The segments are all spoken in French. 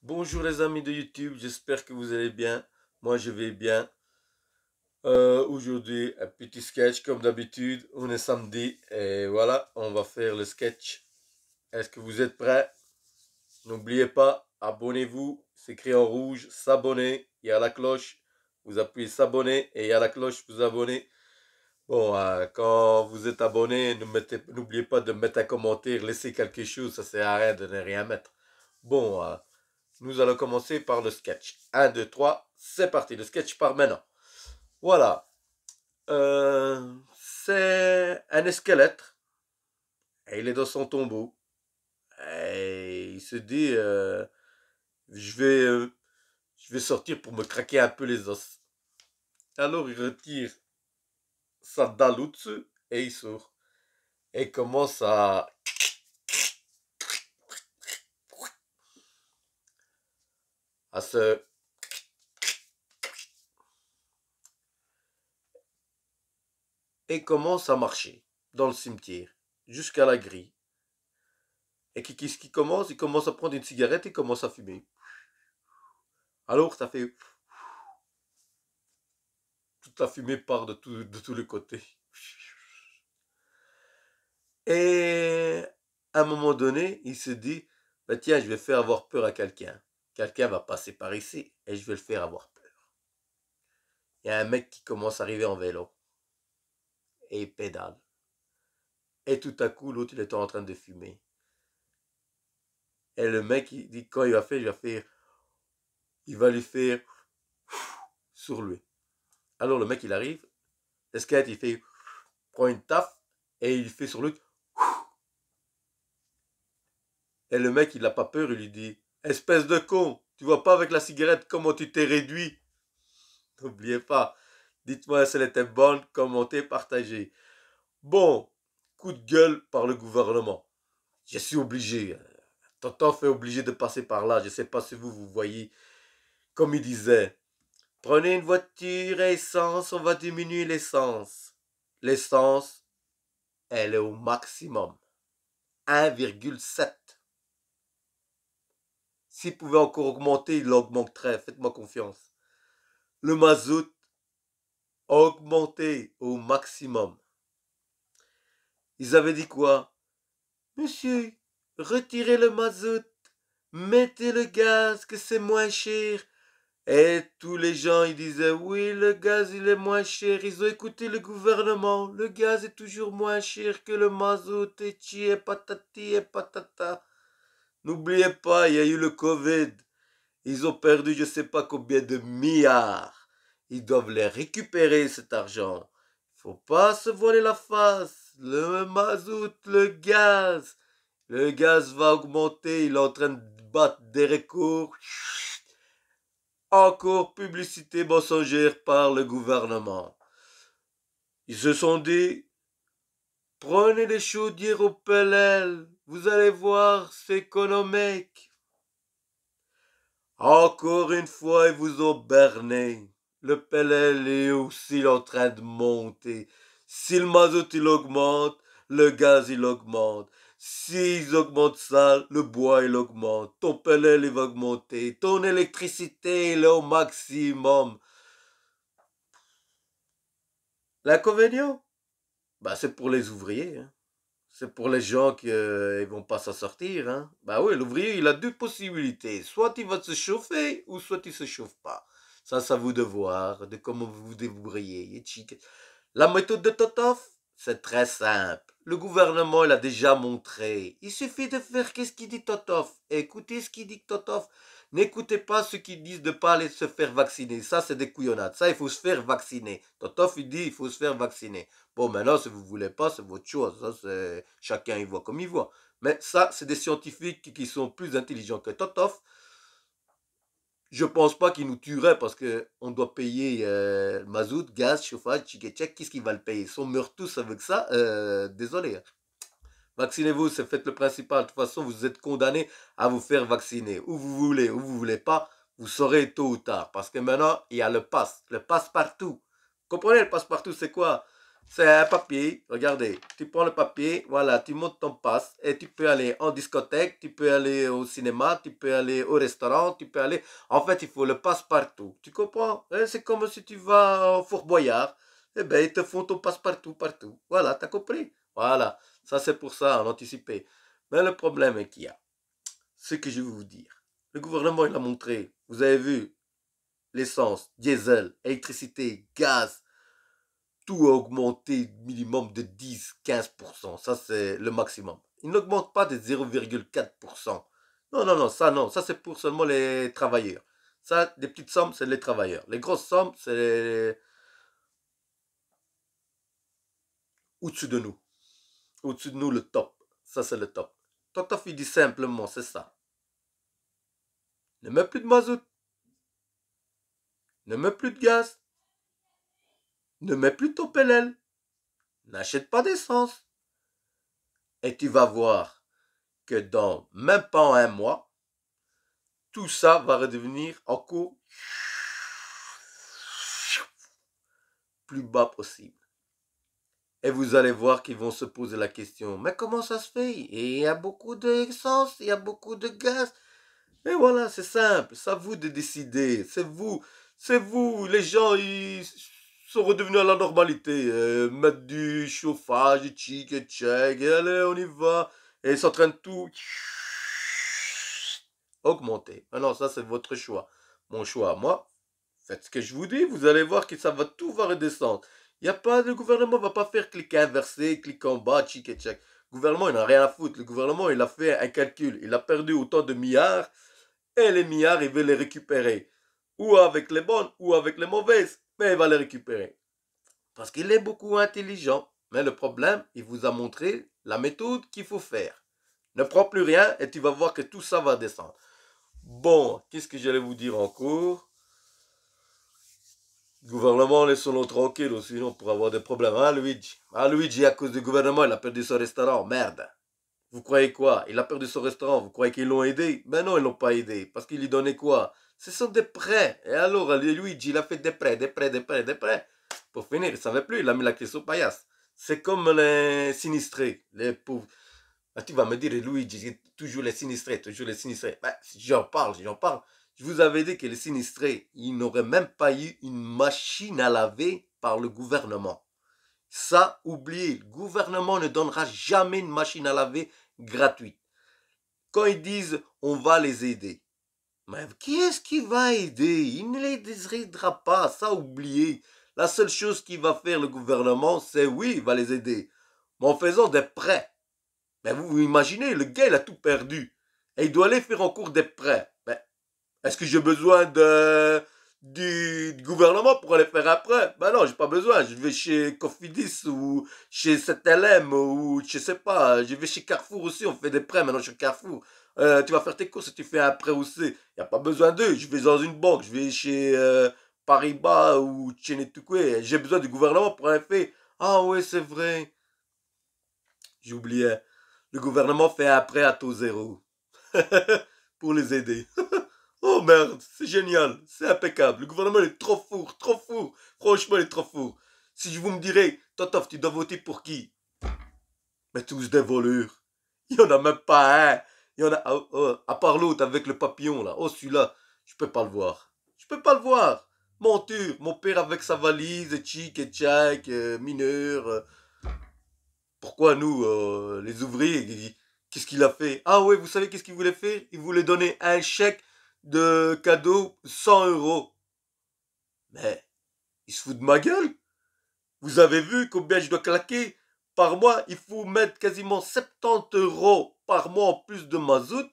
Bonjour les amis de YouTube, j'espère que vous allez bien. Moi je vais bien. Aujourd'hui, un petit sketch comme d'habitude. On est samedi et voilà, on va faire le sketch. Est-ce que vous êtes prêts? N'oubliez pas, abonnez-vous. C'est écrit en rouge, s'abonner. Il y a la cloche. Vous appuyez s'abonner et il y a la cloche, vous abonnez. Bon, quand vous êtes abonné, n'oubliez pas de mettre un commentaire, laissez quelque chose, ça sert à rien de ne rien mettre. Bon, nous allons commencer par le sketch. Un, 2, 3, c'est parti. Le sketch part maintenant. Voilà. C'est un squelette. Et il est dans son tombeau. Et il se dit, je vais, euh, je vais sortir pour me craquer un peu les os. Alors il retire sa dalle au-dessus et il sort. Et il commence à se... Et commence à marcher dans le cimetière jusqu'à la grille. Et qu'est-ce qui commence? Il commence à prendre une cigarette et commence à fumer. Alors ça fait... Toute la fumée part de tous les côtés. Et à un moment donné, il se dit, bah tiens, je vais faire avoir peur à quelqu'un. Quelqu'un va passer par ici et je vais le faire avoir peur. Il y a un mec qui commence à arriver en vélo et il pédale. Et tout à coup, l'autre, il est en train de fumer. Et le mec, il dit, quand il va lui faire sur lui. Alors le mec, il arrive, l'escalade, il fait, prend une taf et il fait sur lui. Et le mec, il n'a pas peur, il lui dit, espèce de con, tu vois pas avec la cigarette comment tu t'es réduit. N'oubliez pas, dites-moi si elle était bonne, commentez, partagez. Bon, coup de gueule par le gouvernement. Je suis obligé. Tonton fait obligé de passer par là. Je ne sais pas si vous voyez. Comme il disait, prenez une voiture à essence, on va diminuer l'essence. L'essence, elle est au maximum. 1,7. S'il pouvait encore augmenter, il l'augmenterait. Faites-moi confiance. Le mazout a augmenté au maximum. Ils avaient dit quoi? Monsieur, retirez le mazout, mettez le gaz, que c'est moins cher. Et tous les gens, ils disaient, oui, le gaz, il est moins cher. Ils ont écouté le gouvernement. Le gaz est toujours moins cher que le mazout. Et chi et patati et patata. N'oubliez pas, il y a eu le Covid. Ils ont perdu je ne sais pas combien de milliards. Ils doivent les récupérer, cet argent. Il faut pas se voiler la face. Le mazout, le gaz. Le gaz va augmenter. Il est en train de battre des records. Encore publicité mensongère par le gouvernement. Ils se sont dit, prenez des chaudières au PLL. Vous allez voir, c'est économique. Encore une fois, ils vous ont berné. Le PLL est aussi en train de monter. Si le mazout il augmente, le gaz il augmente. S'ils augmentent ça, le bois il augmente. Ton PLL il va augmenter. Ton électricité il est au maximum. L'inconvénient, bah, c'est pour les ouvriers. Hein. C'est pour les gens qui ne vont pas s'en sortir. Hein. Bah oui, l'ouvrier, il a deux possibilités. Soit il va se chauffer, ou soit il ne se chauffe pas. Ça, c'est à vous de voir, de comment vous vous débrouillez. La méthode de Totov, c'est très simple. Le gouvernement l'a déjà montré. Il suffit de faire qu'est-ce qu'il dit Totov. Écoutez ce qu'il dit Totov. N'écoutez pas ceux qui disent de ne pas aller se faire vacciner. Ça, c'est des couillonnades. Ça, il faut se faire vacciner. Totov, il dit il faut se faire vacciner. Bon, maintenant, si vous ne voulez pas, c'est votre chose. Ça, c'est... Chacun y voit comme il voit. Mais ça, c'est des scientifiques qui sont plus intelligents que Totov. Je pense pas qu'il nous tuerait parce que on doit payer mazout, gaz, chauffage, tchik. Qu'est-ce qu'il va le payer? Si on meurt tous avec ça, désolé. Vaccinez-vous, c'est fait le principal. De toute façon, vous êtes condamné à vous faire vacciner. Ou vous voulez pas, vous saurez tôt ou tard. Parce que maintenant, il y a le passe partout. Comprenez, le passe partout, c'est quoi? C'est un papier, regardez, tu prends le papier, voilà, tu montes ton passe et tu peux aller en discothèque, tu peux aller au cinéma, tu peux aller au restaurant, tu peux aller... En fait, il faut le passe partout, tu comprends? C'est comme si tu vas au Fort Boyard, eh ben, ils te font ton passe partout, partout. Voilà, t'as compris? Voilà, ça c'est pour ça, en anticipé. Mais le problème est qu'il y a, ce que je vais vous dire. Le gouvernement, il a montré, vous avez vu, l'essence, diesel, électricité, gaz, tout a augmenté minimum de 10-15%. Ça, c'est le maximum. Il n'augmente pas de 0,4%. Non, non, non, ça c'est pour seulement les travailleurs. Ça, des petites sommes, c'est les travailleurs. Les grosses sommes, c'est au-dessus de nous. Au-dessus de nous, le top. Ça, c'est le top. Totof, il dit simplement, c'est ça. Ne mets plus de mazout. Ne mets plus de gaz. Ne mets plus ton PLL. N'achète pas d'essence. Et tu vas voir que dans même pas un mois, tout ça va redevenir encore plus bas possible. Et vous allez voir qu'ils vont se poser la question, mais comment ça se fait? Et il y a beaucoup d'essence, il y a beaucoup de gaz. Et voilà, c'est simple, c'est à vous de décider. C'est vous, les gens, ils sont redevenus à la normalité. Mettre du chauffage, du chic et check, et allez, on y va. Et ils sont en train de tout augmenter. Alors ça, c'est votre choix. Mon choix, moi, faites ce que je vous dis, vous allez voir que ça va tout va redescendre. Il y a pas, le gouvernement va pas faire clic inversé, clic en bas, chic et check. Le gouvernement, il n'a rien à foutre. Le gouvernement, il a fait un calcul. Il a perdu autant de milliards et les milliards, il veut les récupérer. Ou avec les bonnes, ou avec les mauvaises. Mais il va les récupérer. Parce qu'il est beaucoup intelligent. Mais le problème, il vous a montré la méthode qu'il faut faire. Ne prends plus rien et tu vas voir que tout ça va descendre. Bon, qu'est-ce que j'allais vous dire encore? Le gouvernement, laissons-le tranquille, sinon on pourrait avoir des problèmes. Hein, Luigi? Ah, Luigi, à cause du gouvernement, il a perdu son restaurant. Merde. Vous croyez quoi? Il a perdu son restaurant. Vous croyez qu'ils l'ont aidé? Ben non, ils l'ont pas aidé. Parce qu'il lui donnait quoi? Ce sont des prêts. Et alors, Luigi, il a fait des prêts, des prêts, des prêts, des prêts. Pour finir, il ne savait plus. Il a mis la clé sur paillasse. C'est comme les sinistrés, les pauvres. Ah, tu vas me dire, Luigi, toujours les sinistrés, toujours les sinistrés. Ben, j'en parle, j'en parle. Je vous avais dit que les sinistrés, ils n'auraient même pas eu une machine à laver par le gouvernement. Ça, oubliez, le gouvernement ne donnera jamais une machine à laver gratuite. Quand ils disent on va les aider, mais qui est-ce qui va aider? Il ne les aidera pas, ça oubliez. La seule chose qu'il va faire le gouvernement, c'est oui, il va les aider, mais en faisant des prêts. Mais vous imaginez, le gars, il a tout perdu. Et il doit aller faire encore des prêts. Mais est-ce que j'ai besoin du gouvernement pour aller faire un prêt? Ben non, j'ai pas besoin. Je vais chez Cofidis ou chez 7LM ou je sais pas. Je vais chez Carrefour aussi, on fait des prêts maintenant chez Carrefour. Tu vas faire tes courses et tu fais un prêt aussi. Il n'y a pas besoin d'eux. Je vais dans une banque, je vais chez Paribas ou Chenetukwe. J'ai besoin du gouvernement pour aller faire. Ah oui, c'est vrai. J'oubliais. Le gouvernement fait un prêt à taux zéro pour les aider. Oh merde, c'est génial, c'est impeccable. Le gouvernement est trop fou, trop fou. Franchement, il est trop fou. Si vous me direz, Totof, tu dois voter pour qui? Mais tous des voleurs. Il n'y en a même pas un. Il y en a, à part l'autre avec le papillon là. Oh, celui-là, je peux pas le voir. Je peux pas le voir. Monture, mon père avec sa valise, chic et tchac, mineur. Pourquoi nous, les ouvriers, qu'est-ce qu'il a fait? Ah ouais, vous savez qu'est-ce qu'il voulait faire? Il voulait donner un chèque de cadeau 100 euros. Mais il se fout de ma gueule. Vous avez vu combien je dois claquer? Par mois, il faut mettre quasiment 70 euros par mois en plus de mazout.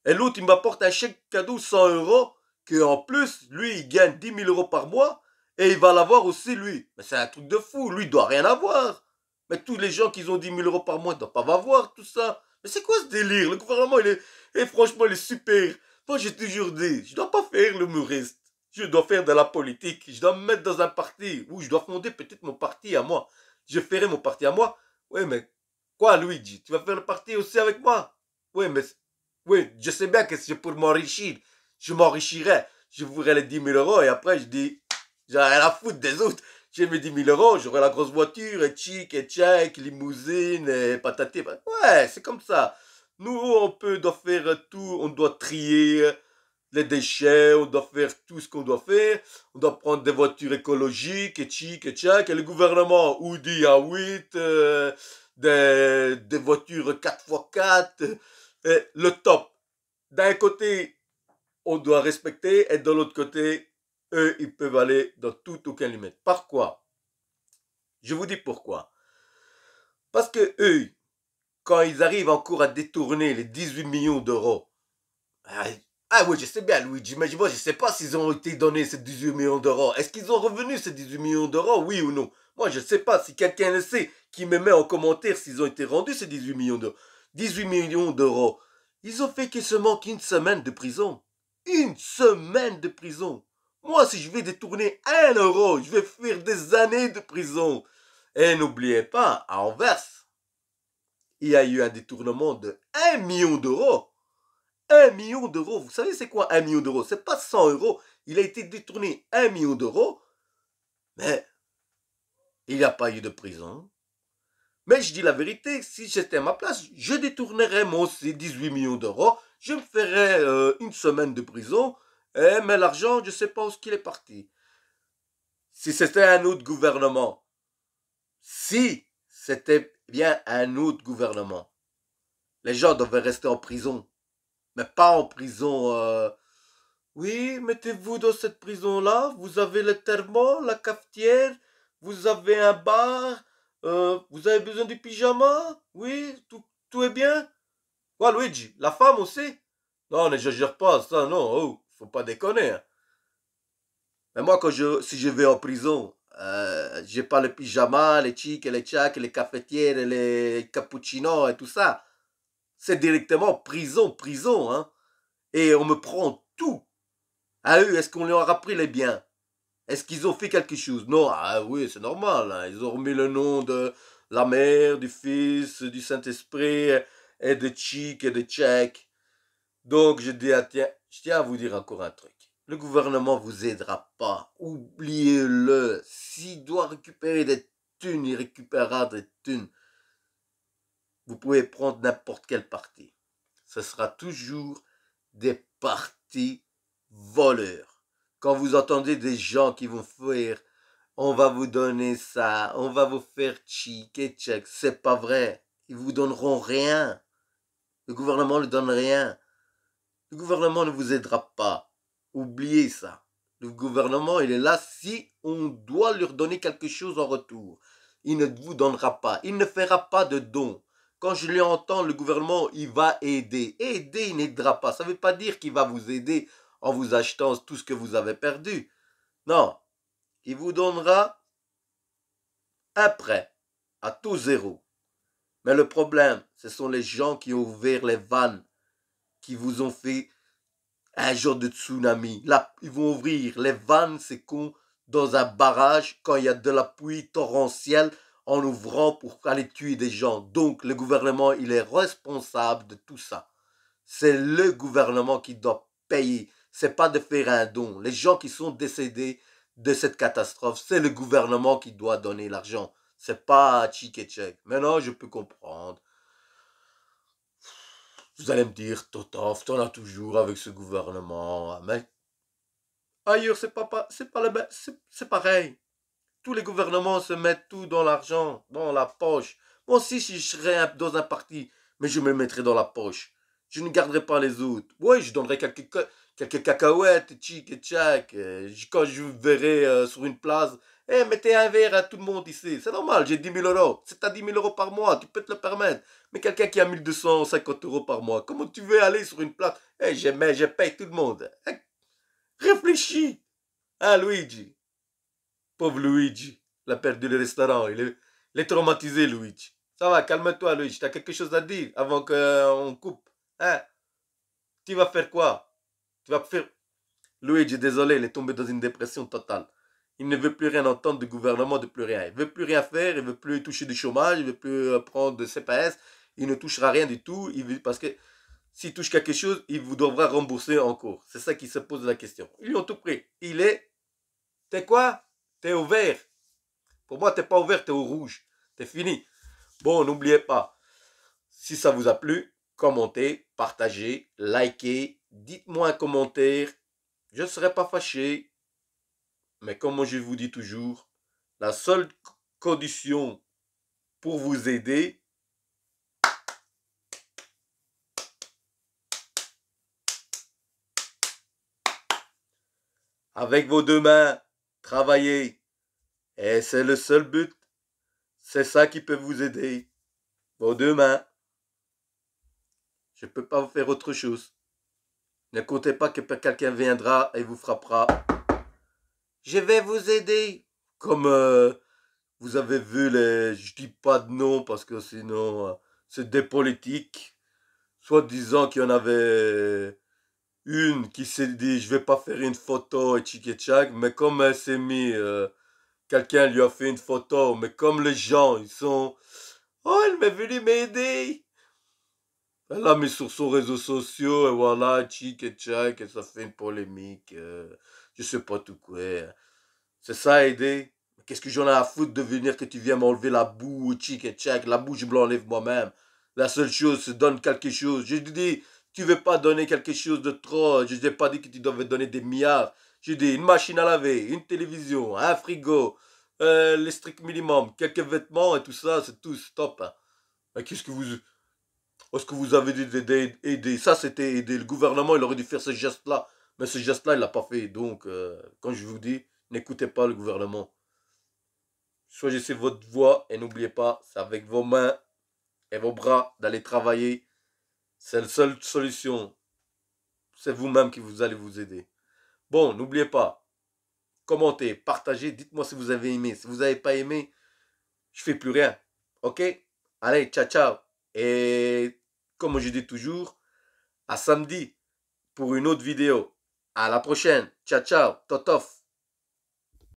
Et l'autre, il m'apporte un chèque cadeau 100 euros. Que en plus, lui, il gagne 10 000 euros par mois. Et il va l'avoir aussi, lui. Mais c'est un truc de fou. Lui, il doit rien avoir. Mais tous les gens qui ont 10 000 euros par mois ne doivent pas avoir tout ça. Mais c'est quoi ce délire? Le gouvernement, il est... Et franchement, il est super. Moi, j'ai toujours dit, je dois pas faire l'humoriste. Je dois faire de la politique. Je dois me mettre dans un parti. Ou je dois fonder peut-être mon parti à moi. Je ferai mon parti à moi. Oui, mais quoi, Luigi? Tu vas faire le parti aussi avec moi? Oui, mais... Oui, je sais bien que c'est pour m'enrichir. Je m'enrichirai. Je voudrais les 10 000 euros et après, je dis, j'ai rien à foutre des autres. J'ai mes 10 000 euros, j'aurai la grosse voiture, et chic, et tchèque, limousine, et patati. Ouais, c'est comme ça. Nous, doit faire tout, on doit trier les déchets, on doit faire tout ce qu'on doit faire. On doit prendre des voitures écologiques, et chic, et tchèque. Et le gouvernement, Audi A8, des voitures 4x4, le top. D'un côté, on doit respecter, et de l'autre côté, eux, ils peuvent aller dans toute aucune limite. Par quoi? Je vous dis pourquoi. Parce que eux, quand ils arrivent encore à détourner les 18 millions d'euros, oui, je sais bien, Luigi, mais moi, je ne sais pas s'ils ont été donnés ces 18 millions d'euros. Est-ce qu'ils ont revenu ces 18 millions d'euros, oui ou non? Moi, je ne sais pas. Si quelqu'un le sait, qui me met en commentaire s'ils ont été rendus ces 18 millions d'euros. 18 millions d'euros. Ils ont fait que seulement qu'une semaine de prison. Une semaine de prison. Moi, si je vais détourner 1 euro, je vais faire des années de prison. Et n'oubliez pas, à Anvers, il y a eu un détournement de 1 million d'euros. 1 million d'euros. Vous savez c'est quoi 1 million d'euros? C'est pas 100 euros. Il a été détourné 1 million d'euros, mais il n'y a pas eu de prison. Mais je dis la vérité, si j'étais à ma place, je détournerais moi aussi 18 millions d'euros. Je me ferais une semaine de prison. Mais l'argent, je ne sais pas où il est parti. Si c'était un autre gouvernement, si c'était bien un autre gouvernement, les gens devaient rester en prison. Mais pas en prison. Oui, mettez-vous dans cette prison-là. Vous avez le thermo, la cafetière. Vous avez un bar. Vous avez besoin du pyjama. Oui, tout est bien. Quoi, Luigi? La femme aussi? Non, n'exagère pas ça, non. Oh, faut pas déconner, hein. Mais moi, si je vais en prison, j'ai pas le pyjama, les chics et les tchaks, les cafetières, et les cappuccinos et tout ça. C'est directement prison, prison, hein. Et on me prend tout. À eux, est-ce qu'on leur a pris les biens? Est-ce qu'ils ont fait quelque chose? Non, ah oui, c'est normal, hein. Ils ont remis le nom de la mère, du fils, du Saint-Esprit, et de Tchik et de Tchèque. Donc, je tiens à vous dire encore un truc. Le gouvernement vous aidera pas. Oubliez-le. S'il doit récupérer des thunes, il récupérera des thunes. Vous pouvez prendre n'importe quel parti. Ce sera toujours des partis voleurs. Quand vous entendez des gens qui vont faire on va vous donner ça, on va vous faire chic et check, c'est pas vrai. Ils vous donneront rien. Le gouvernement ne donne rien. Le gouvernement ne vous aidera pas. Oubliez ça. Le gouvernement, il est là si on doit leur donner quelque chose en retour. Il ne vous donnera pas. Il ne fera pas de dons. Quand je lui entends, le gouvernement, il va aider. Aider, il n'aidera pas. Ça ne veut pas dire qu'il va vous aider en vous achetant tout ce que vous avez perdu. Non. Il vous donnera un prêt à taux zéro. Mais le problème, ce sont les gens qui ont ouvert les vannes, qui vous ont fait un genre de tsunami. Là, ils vont ouvrir les vannes, c'est con, dans un barrage quand il y a de la pluie torrentielle en ouvrant pour aller tuer des gens. Donc, le gouvernement, il est responsable de tout ça. C'est le gouvernement qui doit payer. C'est pas de faire un don. Les gens qui sont décédés de cette catastrophe, c'est le gouvernement qui doit donner l'argent. C'est pas Tchik et Tchèque. Maintenant, je peux comprendre. Vous allez me dire, Totov, t'en as toujours avec ce gouvernement. Mais ailleurs, c'est pareil. Tous les gouvernements se mettent tout dans l'argent, dans la poche. Moi aussi, si je serais dans un parti, mais je me mettrais dans la poche. Je ne garderai pas les autres. Oui, je donnerai quelques cacahuètes, tchic et tchac. Quand je verrai sur une place, mettez un verre à tout le monde ici. C'est normal, j'ai 10 000 euros. C'est à 10 000 euros par mois, tu peux te le permettre. Mais quelqu'un qui a 1 250 € par mois, comment tu veux aller sur une place? Je paye tout le monde. Réfléchis, hein, Luigi? Pauvre Luigi, il a perdu le restaurant. Il est traumatisé, Luigi. Ça va, calme-toi, Luigi. Tu as quelque chose à dire avant qu'on coupe? Hein? Tu vas faire quoi? Tu vas faire... Luigi, désolé, il est tombé dans une dépression totale. Il ne veut plus rien entendre du gouvernement, de plus rien. Il ne veut plus rien faire, il ne veut plus toucher du chômage, il ne veut plus prendre de CPS. Il ne touchera rien du tout. Parce que s'il touche quelque chose, il vous devra rembourser encore. C'est ça qui se pose la question. Ils lui ont tout pris. T'es quoi? T'es ouvert. Pour moi, t'es pas au vert, t'es au rouge. T'es fini. Bon, n'oubliez pas, si ça vous a plu, commentez, partagez, likez, dites-moi un commentaire. Je ne serai pas fâché, mais comme je vous dis toujours, la seule condition pour vous aider, avec vos deux mains, travaillez. Et c'est le seul but. C'est ça qui peut vous aider. Vos deux mains. Je ne peux pas vous faire autre chose. Ne comptez pas que quelqu'un viendra et vous frappera. Je vais vous aider. Comme vous avez vu les... Je dis pas de nom parce que sinon c'est des politiques. Soit disant qu'il y en avait une qui s'est dit je vais pas faire une photo et tchic et tchac. Mais comme elle s'est mis... quelqu'un lui a fait une photo. Mais comme les gens ils sont... Oh elle m'est venue m'aider. Elle l'a mis sur son réseau social et voilà, tchic et tchac, et ça fait une polémique. Je sais pas tout quoi. C'est ça aider. Qu'est-ce que j'en ai à foutre de venir que tu viens m'enlever la boue, tchic et tchac. La boue, je me l'enlève moi-même. La seule chose, c'est donne quelque chose. Je te dis, tu veux pas donner quelque chose de trop. Je t'ai pas dit que tu devais donner des milliards. J'ai dit une machine à laver, une télévision, un frigo, les strict minimum, quelques vêtements et tout ça, c'est tout, stop. Hein. Mais qu'est-ce que vous... Est-ce que vous avez aider? Ça, c'était aider. Le gouvernement, il aurait dû faire ce geste-là. Mais ce geste-là, il l'a pas fait. Donc, quand je vous dis, n'écoutez pas le gouvernement. Choisissez votre voie et n'oubliez pas, c'est avec vos mains et vos bras d'aller travailler. C'est la seule solution. C'est vous-même qui vous allez vous aider. Bon, n'oubliez pas, commentez, partagez, dites-moi si vous avez aimé. Si vous n'avez pas aimé, je fais plus rien. Ok? Allez, ciao, ciao. Et comme je dis toujours, à samedi pour une autre vidéo. À la prochaine. Ciao, ciao. Totof.